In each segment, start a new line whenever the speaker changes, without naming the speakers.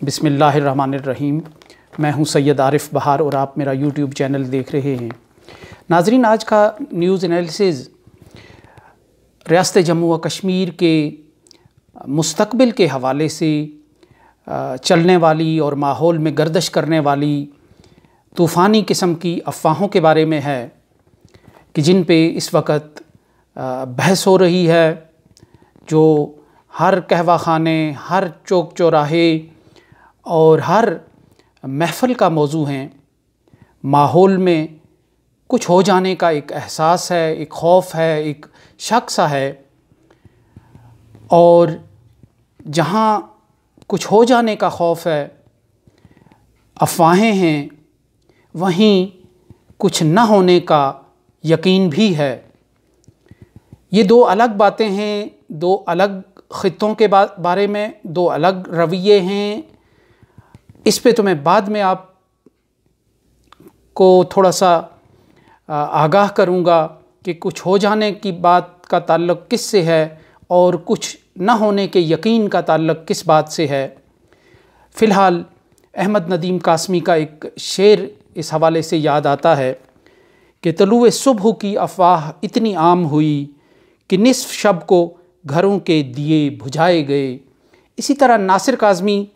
बिस्मिल्लाहिर्रहमानिर्रहीम। मैं हूं सैयद आरिफ बहार और आप मेरा यूट्यूब चैनल देख रहे हैं। नाजरीन, आज का न्यूज़ एनालिसिस रियासत जम्मू व कश्मीर के मुस्तकबिल के हवाले से चलने वाली और माहौल में गर्दिश करने वाली तूफ़ानी किस्म की अफवाहों के बारे में है कि जिन पे इस वक्त बहस हो रही है, जो हर कहवा खाने, हर चौक चौराहे और हर महफ़िल का मौजू हैं। माहौल में कुछ हो जाने का एक एहसास है, एक खौफ है, एक शक सा है, और जहाँ कुछ हो जाने का खौफ है, अफवाहें हैं, वहीं कुछ न होने का यकीन भी है। ये दो अलग बातें हैं, दो अलग ख़ित्तों के बारे में दो अलग रवैये हैं। इस पे तो मैं बाद में आप को थोड़ा सा आगाह करूँगा कि कुछ हो जाने की बात का ताल्लुक़ किस से है और कुछ न होने के यकीन का ताल्लुक़ किस बात से है। फ़िलहाल अहमद नदीम कासमी का एक शेर इस हवाले से याद आता है कि तलुए सुबह की अफवाह इतनी आम हुई कि निस्फ़ शब को घरों के दिए बुझाए गए। इसी तरह नासिर काज़मी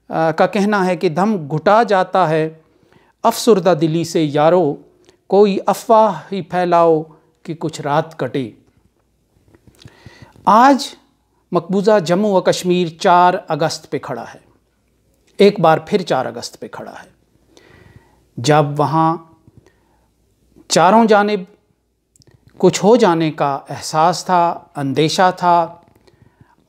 का कहना है कि दम घुटा जाता है अफसुर्दा दिली से यारो, कोई अफवाह ही फैलाओ कि कुछ रात कटे। आज मकबूजा जम्मू व कश्मीर 4 अगस्त पे खड़ा है, एक बार फिर 4 अगस्त पे खड़ा है, जब वहाँ चारों जानिब कुछ हो जाने का एहसास था, अंदेशा था,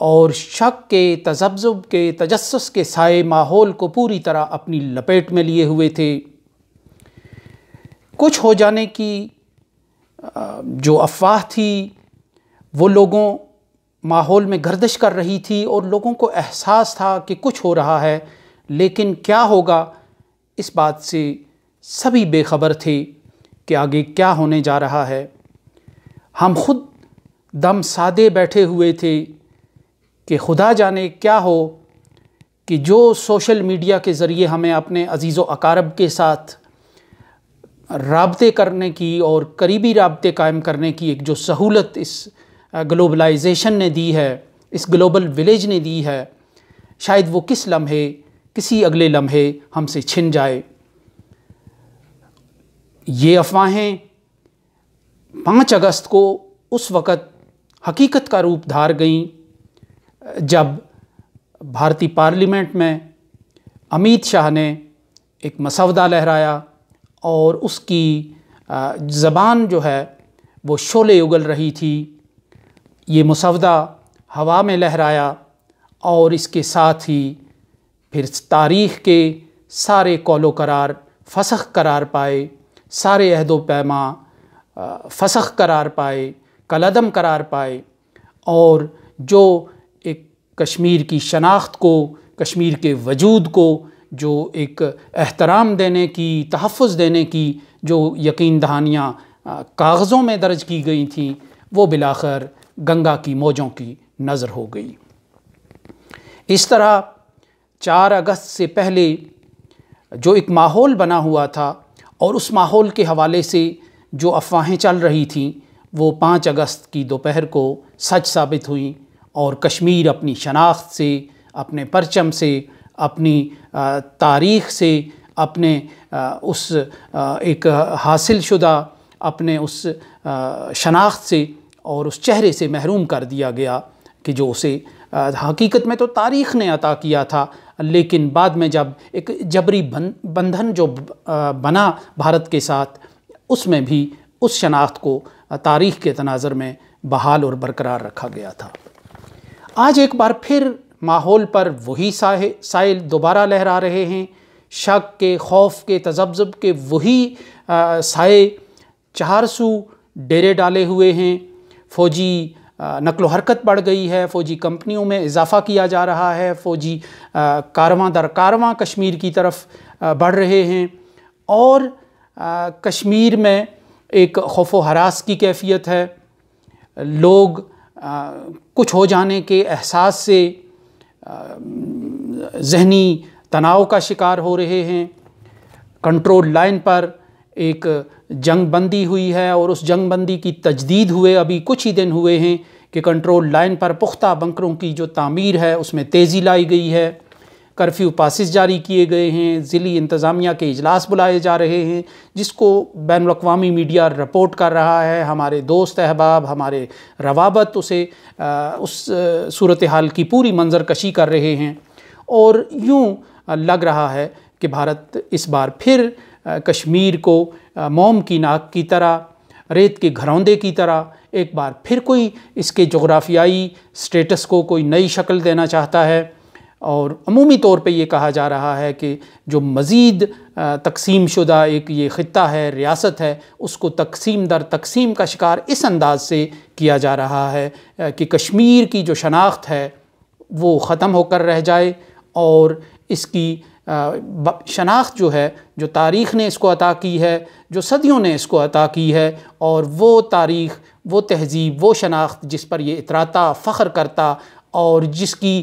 और शक के, तज़ब्ज़ुब के, तजस्सुस के साए माहौल को पूरी तरह अपनी लपेट में लिए हुए थे। कुछ हो जाने की जो अफवाह थी वो लोगों माहौल में गर्दिश कर रही थी और लोगों को एहसास था कि कुछ हो रहा है, लेकिन क्या होगा इस बात से सभी बेखबर थे कि आगे क्या होने जा रहा है। हम खुद दम सादे बैठे हुए थे कि खुदा जाने क्या हो कि जो सोशल मीडिया के ज़रिए हमें अपने अज़ीज़ व अकारब के साथ राब्ते करने की और करीबी राब्ते कायम करने की एक जो सहूलत इस ग्लोबलाइजेशन ने दी है, इस ग्लोबल विलेज ने दी है, शायद वो किस लम्हे, किसी अगले लम्हे हमसे छिन जाए। ये अफवाहें 5 अगस्त को उस वक़्त हकीकत का रूप धार गईं जब भारतीय पार्लियामेंट में अमित शाह ने एक मसौदा लहराया और उसकी ज़बान जो है वो शोले उगल रही थी। ये मसौदा हवा में लहराया और इसके साथ ही फिर तारीख़ के सारे कौलो करार फसख करार पाए, सारे अहदो पैमा फसख करार पाए, कलअदम करार पाए, और जो एक कश्मीर की शनाख्त को, कश्मीर के वजूद को जो एक एहतराम देने की, तहफ़्फ़ुज़ देने की जो यकीन दहानियाँ कागज़ों में दर्ज की गई थी, वो बिलाखिर गंगा की मौजों की नज़र हो गई। इस तरह 4 अगस्त से पहले जो एक माहौल बना हुआ था और उस माहौल के हवाले से जो अफवाहें चल रही थीं, वो 5 अगस्त की दोपहर को सच साबित हुई और कश्मीर अपनी शनाख्त से, अपने परचम से, अपनी तारीख़ से, अपने उस एक हासिल शुदा अपने उस शनाख्त से और उस चेहरे से महरूम कर दिया गया कि जो उसे हकीकत में तो तारीख़ ने अता किया था, लेकिन बाद में जब एक जबरी बंधन जो बना भारत के साथ, उसमें भी उस शनाख्त को तारीख़ के तनाज़ुर में बहाल और बरकरार रखा गया था। आज एक बार फिर माहौल पर वही साइल दोबारा लहरा रहे हैं। शक के, खौफ के, तज़ब्ज़ुब के वही साए 400 डेरे डाले हुए हैं। फ़ौजी नक़्ल हरकत बढ़ गई है, फ़ौजी कंपनियों में इजाफ़ा किया जा रहा है, फ़ौजी कारवां दर कारवां कश्मीर की तरफ बढ़ रहे हैं, और कश्मीर में एक खौफ व हरास की कैफ़ियत है। लोग कुछ हो जाने के एहसास से ज़हनी तनाव का शिकार हो रहे हैं। कंट्रोल लाइन पर एक जंग बंदी हुई है और उस जंग बंदी की तजदीद हुए अभी कुछ ही दिन हुए हैं कि कंट्रोल लाइन पर पुख्ता बंकरों की जो तामीर है उसमें तेज़ी लाई गई है। कर्फ्यू पासिस जारी किए गए हैं, ज़िली इंतज़ामिया के इजलास बुलाए जा रहे हैं, जिसको बैनुल-अक़वामी मीडिया रिपोर्ट कर रहा है। हमारे दोस्त अहबाब, हमारे रवाबत उसे उस सूरत हाल की पूरी मंजरकशी कर रहे हैं और यूँ लग रहा है कि भारत इस बार फिर कश्मीर को मोम की नाक की तरह, रेत के घरौंदे की तरह एक बार फिर कोई इसके जोग्राफियाई स्टेटस को कोई नई शक्ल देना चाहता है। और अमूमी तौर पे ये कहा जा रहा है कि जो मज़ीद तकसीम शुदा एक ये ख़ित्ता है, रियासत है, उसको तकसीम दर तकसीम का शिकार इस अंदाज़ से किया जा रहा है कि कश्मीर की जो शनाख्त है वो ख़त्म होकर रह जाए और इसकी शनाख्त जो है, जो तारीख़ ने इसको अता की है, जो सदियों ने इसको अता की है, और वो तारीख़, वो तहज़ीब, वो शनाख्त जिस पर ये इतराता, फ़ख्र करता और जिसकी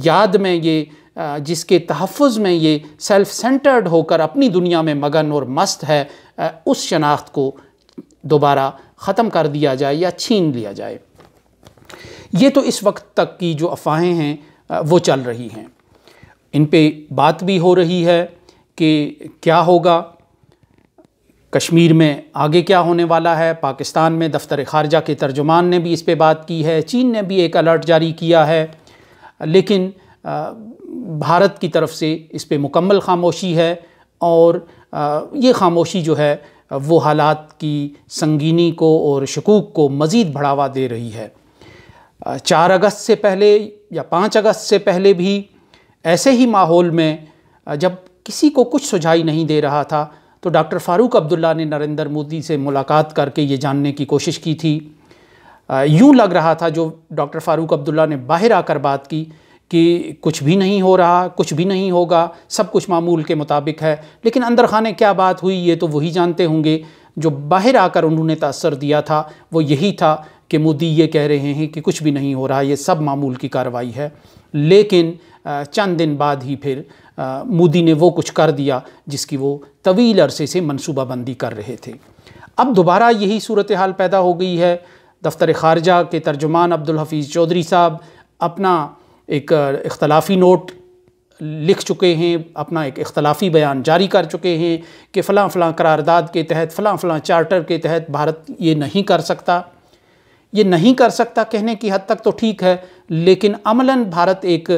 याद में ये, जिसके तहफ़्फ़ुज़ में ये सेल्फ़ सेंटर्ड होकर अपनी दुनिया में मगन और मस्त है, उस शनाख्त को दोबारा ख़त्म कर दिया जाए या छीन लिया जाए। ये तो इस वक्त तक की जो अफ़वाहें हैं वो चल रही हैं। इन पे बात भी हो रही है कि क्या होगा, कश्मीर में आगे क्या होने वाला है। पाकिस्तान में दफ्तर ख़ारजा के तर्जुमान ने भी इस पे बात की है, चीन ने भी एक अलर्ट जारी किया है, लेकिन भारत की तरफ से इस पे मुकम्मल खामोशी है और ये खामोशी जो है वो हालात की संगीनी को और शकूक को मज़ीद बढ़ावा दे रही है। 4 अगस्त से पहले या 5 अगस्त से पहले भी ऐसे ही माहौल में जब किसी को कुछ सुझाई नहीं दे रहा था तो डॉक्टर फ़ारूक अब्दुल्ला ने नरेंद्र मोदी से मुलाकात करके ये जानने की कोशिश की थी। यूँ लग रहा था, जो डॉक्टर फ़ारूक अब्दुल्ला ने बाहर आकर बात की, कि कुछ भी नहीं हो रहा, कुछ भी नहीं होगा, सब कुछ मामूल के मुताबिक है। लेकिन अंदर खाने क्या बात हुई ये तो वही जानते होंगे। जो बाहर आकर उन्होंने तासर दिया था वो यही था कि मोदी ये कह रहे हैं कि कुछ भी नहीं हो रहा, ये सब मामूल की कार्रवाई है। लेकिन चंद दिन बाद ही फिर मोदी ने वो कुछ कर दिया जिसकी वो तवील अरसे से मनसूबाबंदी कर रहे थे। अब दोबारा यही सूरत हाल पैदा हो गई है। दफ्तर ख़ारजा के तर्जुमान अब्दुल हफीज़ चौधरी साहब अपना एक इख्तलाफी नोट लिख चुके हैं, अपना एक इख्तलाफी बयान जारी कर चुके हैं कि फ़लाँ फ़लाँ करारदाद के तहत, फ़लाँ फ़लाँ चार्टर के तहत भारत ये नहीं कर सकता। ये नहीं कर सकता कहने की हद तक तो ठीक है, लेकिन अमलन भारत एक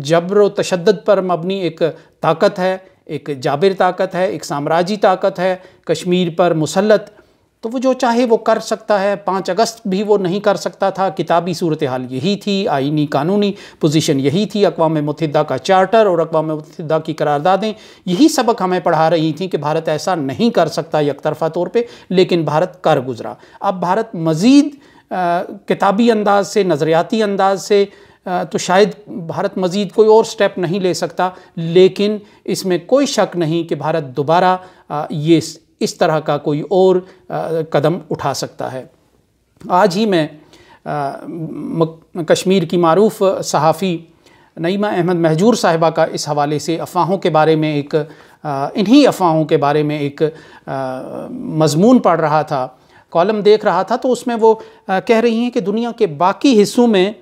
जबर व तशद्दुद पर मबनी एक ताकत है, एक जाबिर ताकत है, एक साम्राज्यी ताकत है कश्मीर पर मुसल्लत। तो वो जो चाहे वो कर सकता है। 5 अगस्त भी वो नहीं कर सकता था। किताबी सूरत हाल यही थी, आईनी कानूनी पोजीशन यही थी। अक़वाम मुत्तहिदा का चार्टर और अक़वाम मुत्तहिदा की करारदादें यही सबक हमें पढ़ा रही थी कि भारत ऐसा नहीं कर सकता यकतरफ़ा तौर पे, लेकिन भारत कर गुज़रा। अब भारत मज़ीद किताबी अंदाज से, नज़रियाती अंदाज से तो शायद भारत मज़ीद कोई और स्टेप नहीं ले सकता, लेकिन इसमें कोई शक नहीं कि भारत दोबारा ये इस तरह का कोई और कदम उठा सकता है। आज ही मैं कश्मीर की मारूफ़ सहाफ़ी नईमा अहमद महजूर साहिबा का इस हवाले से अफ़वाहों के बारे में एक इन्हीं अफ़वाहों के बारे में एक मज़मून पढ़ रहा था, कॉलम देख रहा था, तो उसमें वो कह रही हैं कि दुनिया के बाकी हिस्सों में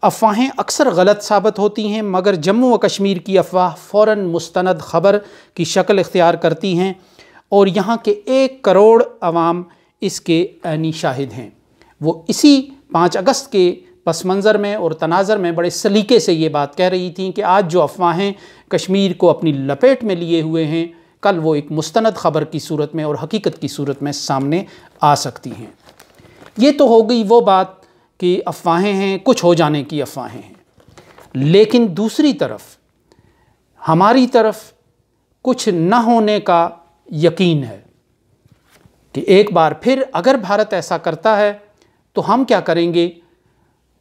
अफ़वाहें अक्सर गलत साबित होती हैं, मगर जम्मू व कश्मीर की अफ़वाह फ़ौरन मुस्तनद ख़बर की शक्ल इख्तियार करती हैं और यहाँ के 1 करोड़ अवाम इसके ऐनी शाहिद हैं। वो इसी 5 अगस्त के पस मंज़र में और तनाज़र में बड़े सलीके से ये बात कह रही थी कि आज जो अफ़वाहें कश्मीर को अपनी लपेट में लिए हुए हैं, कल वो एक मुस्तनद ख़बर की सूरत में और हकीकत की सूरत में सामने आ सकती हैं। ये तो हो गई वो बात कि अफ़वाहें हैं, कुछ हो जाने की अफ़वाहें हैं। लेकिन दूसरी तरफ हमारी तरफ कुछ न होने का यकीन है कि एक बार फिर अगर भारत ऐसा करता है तो हम क्या करेंगे।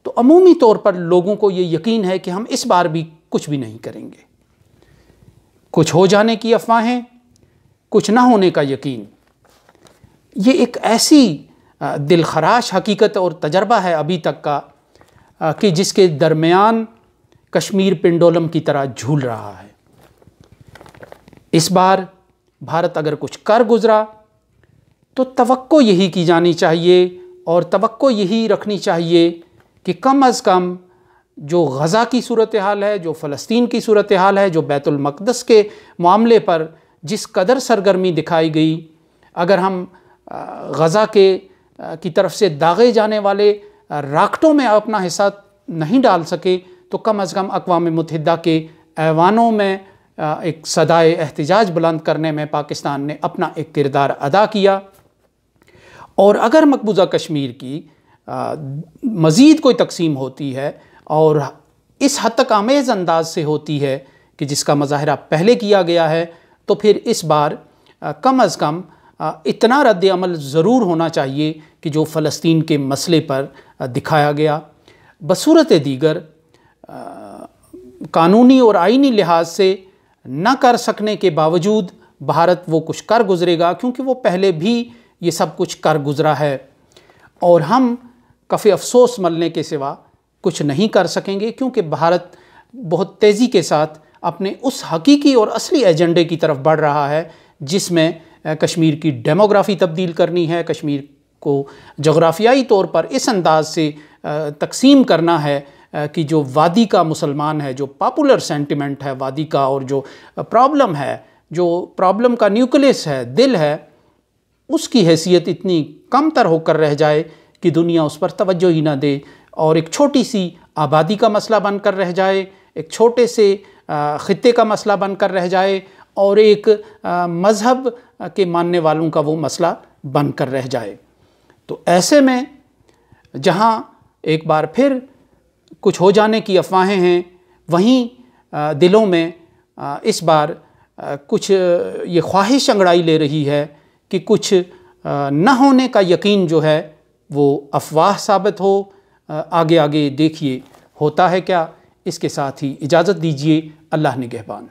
तो अमूमी तौर पर लोगों को ये यकीन है कि हम इस बार भी कुछ भी नहीं करेंगे। कुछ हो जाने की अफवाहें, कुछ ना होने का यकीन, ये एक ऐसी दिलखराश हकीकत और तजर्बा है अभी तक का कि जिसके दरमियान कश्मीर पेंडुलम की तरह झूल रहा है। इस बार भारत अगर कुछ कर गुजरा तो तवक्को यही की जानी चाहिए और तवक्को यही रखनी चाहिए कि कम अज़ कम जो गज़ा की सूरत हाल है, जो फ़लस्तीन की सूरत हाल है, जो बैतुल मक़दस के मामले पर जिस कदर सरगर्मी दिखाई गई, अगर हम गज़ा की तरफ से दागे जाने वाले राकटों में अपना हिस्सा नहीं डाल सके तो कम अज़ कम अक़वाम मुत्तहिदा के ऐवानों में एक सदाए एहतिजाज बुलंद करने में पाकिस्तान ने अपना एक किरदार अदा किया। और अगर मकबूजा कश्मीर की मज़ीद कोई तकसीम होती है और इस हद तक आमेज़ अंदाज से होती है कि जिसका मुज़ाहरा पहले किया गया है, तो फिर इस बार कम अज़ कम इतना रद्द अमल ज़रूर होना चाहिए कि जो फ़लस्तीन के मसले पर दिखाया गया। बसूरत दीगर कानूनी और आइनी लिहाज से न कर सकने के बावजूद भारत वो कुछ कर गुज़रेगा, क्योंकि वो पहले भी ये सब कुछ कर गुज़रा है और हम काफ़ी अफसोस मलने के सिवा कुछ नहीं कर सकेंगे, क्योंकि भारत बहुत तेज़ी के साथ अपने उस हकीकी और असली एजेंडे की तरफ बढ़ रहा है जिसमें कश्मीर की डेमोग्राफ़ी तब्दील करनी है, कश्मीर को जोग्राफियाई तौर पर इस अंदाज से तकसीम करना है कि जो वादी का मुसलमान है, जो पॉपुलर सेंटिमेंट है वादी का, और जो प्रॉब्लम है, जो प्रॉब्लम का न्यूक्लियस है, दिल है, उसकी हैसियत इतनी कम तर होकर रह जाए कि दुनिया उस पर तवज्जो ही ना दे और एक छोटी सी आबादी का मसला बनकर रह जाए, एक छोटे से ख़ित्ते का मसला बनकर रह जाए और एक मज़हब के मानने वालों का वो मसला बनकर रह जाए। तो ऐसे में जहाँ एक बार फिर कुछ हो जाने की अफवाहें हैं, वहीं दिलों में इस बार कुछ ये ख्वाहिश अंगड़ाई ले रही है कि कुछ न होने का यकीन जो है वो अफवाह साबित हो। आगे आगे देखिए होता है क्या। इसके साथ ही इजाज़त दीजिए। अल्लाह निगहबान।